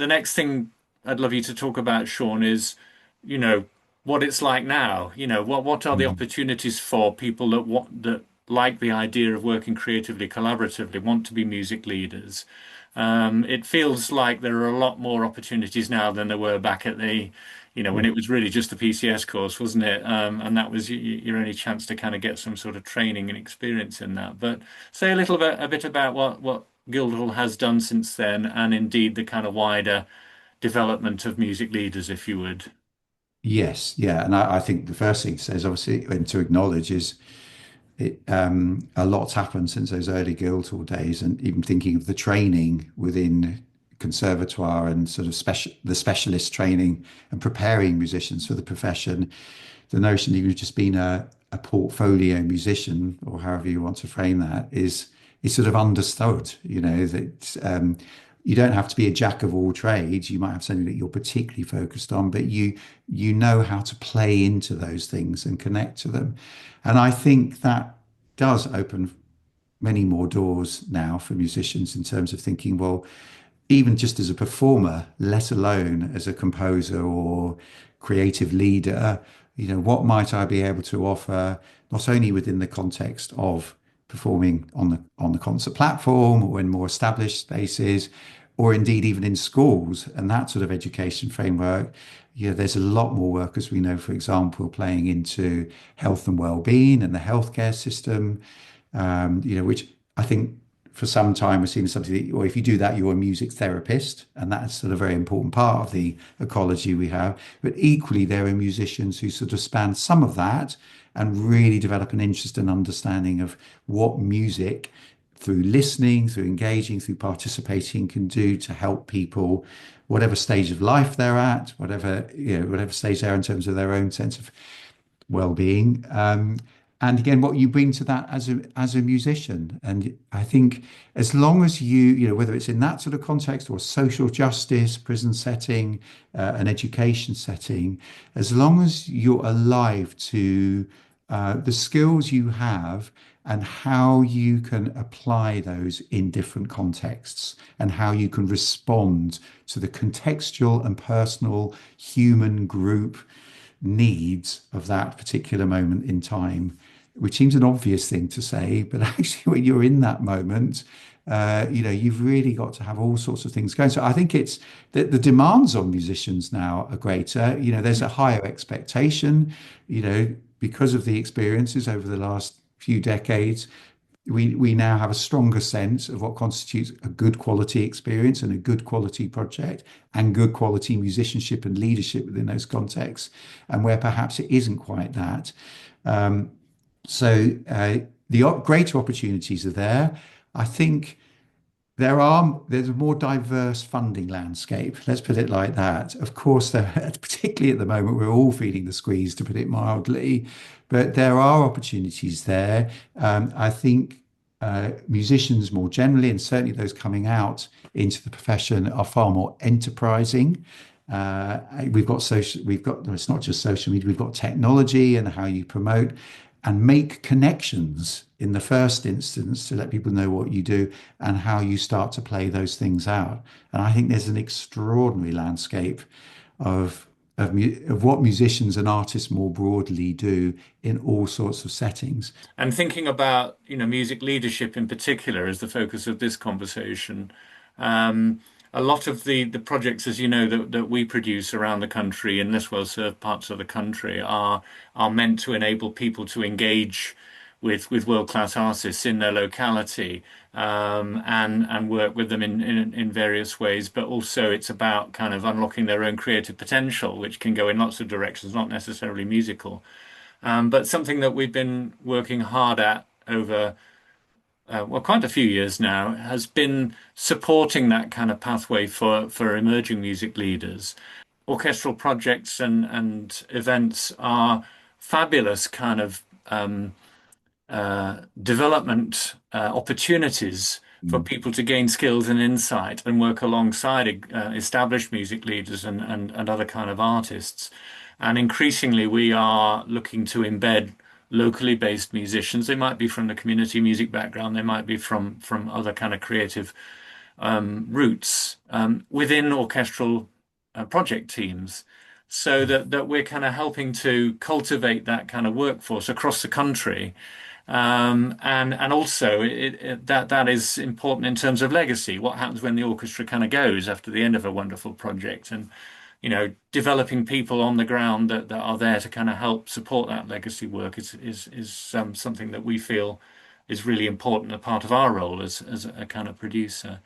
the next thing I'd love you to talk about, Sean, is, you know, what it's like now. What are the Mm. opportunities for people that like the idea of working creatively, collaboratively, want to be music leaders? It feels like there are a lot more opportunities now than there were back at when Yeah. it was really just the PCS course, wasn't it? And that was your only chance to kind of get some sort of training and experience in that. But say a bit about what Guildhall has done since then, and indeed the kind of wider development of music leaders, if you would. Yes, yeah, and I think the first thing to say is obviously and to acknowledge is a lot's happened since those early Guildhall days, and even thinking of the training within conservatoire and sort of the specialist training and preparing musicians for the profession. The notion that you've just been a portfolio musician, or however you want to frame that, is sort of understood. You know that you don't have to be a jack of all trades. You might have something that you're particularly focused on, but you know how to play into those things and connect to them. And I think that does open many more doors now for musicians in terms of thinking, well, even just as a performer, let alone as a composer or creative leader, what might I be able to offer, not only within the context of performing on the concert platform or in more established spaces, or indeed even in schools and that sort of education framework. There's a lot more work, as we know, for example, playing into health and well-being and the healthcare system, which I think for some time we've seen as something that, or if you do that, you're a music therapist, and that's sort of a very important part of the ecology we have. But equally, there are musicians who sort of span some of that and really develop an interest and understanding of what music, through listening, through engaging, through participating, can do to help people, whatever stage of life they're at, whatever stage they're in terms of their own sense of well-being. And again, what you bring to that as a musician. And I think as long as whether it's in that sort of context or social justice, prison setting, an education setting, as long as you're alive to the skills you have and how you can apply those in different contexts and how you can respond to the contextual and personal human group needs of that particular moment in time, which seems an obvious thing to say, but actually, when you're in that moment, you've really got to have all sorts of things going. So I think it's the demands on musicians now are greater. There's a higher expectation, because of the experiences over the last few decades. We now have a stronger sense of what constitutes a good quality experience and a good quality project and good quality musicianship and leadership within those contexts, and where perhaps it isn't quite that. So the greater opportunities are there. I think there's a more diverse funding landscape. Let's put it like that. Of course, particularly at the moment, we're all feeling the squeeze, to put it mildly, but there are opportunities there. I think musicians more generally, and certainly those coming out into the profession, are far more enterprising. We've got social, it's not just social media, we've got technology and how you promote and make connections in the first instance to let people know what you do and how you start to play those things out. And I think there's an extraordinary landscape of what musicians and artists more broadly do in all sorts of settings. And thinking about, music leadership in particular as the focus of this conversation, um, a lot of the projects, as you know, that we produce around the country in less well-served parts of the country are meant to enable people to engage with world-class artists in their locality, and work with them in various ways. But also it's about kind of unlocking their own creative potential, which can go in lots of directions, not necessarily musical. But something that we've been working hard at over, quite a few years now has been supporting that kind of pathway for emerging music leaders. Orchestral projects and events are fabulous kind of development opportunities for Mm. people to gain skills and insight and work alongside established music leaders and other kind of artists. And increasingly, we are looking to embed locally based musicians. They might be from the community music background, they might be from other kind of creative roots within orchestral project teams, so that we're kind of helping to cultivate that kind of workforce across the country. And also that is important in terms of legacy. What happens when the orchestra kind of goes after the end of a wonderful project, and developing people on the ground that are there to kind of help support that legacy work is something that we feel is really important, a part of our role as a kind of producer.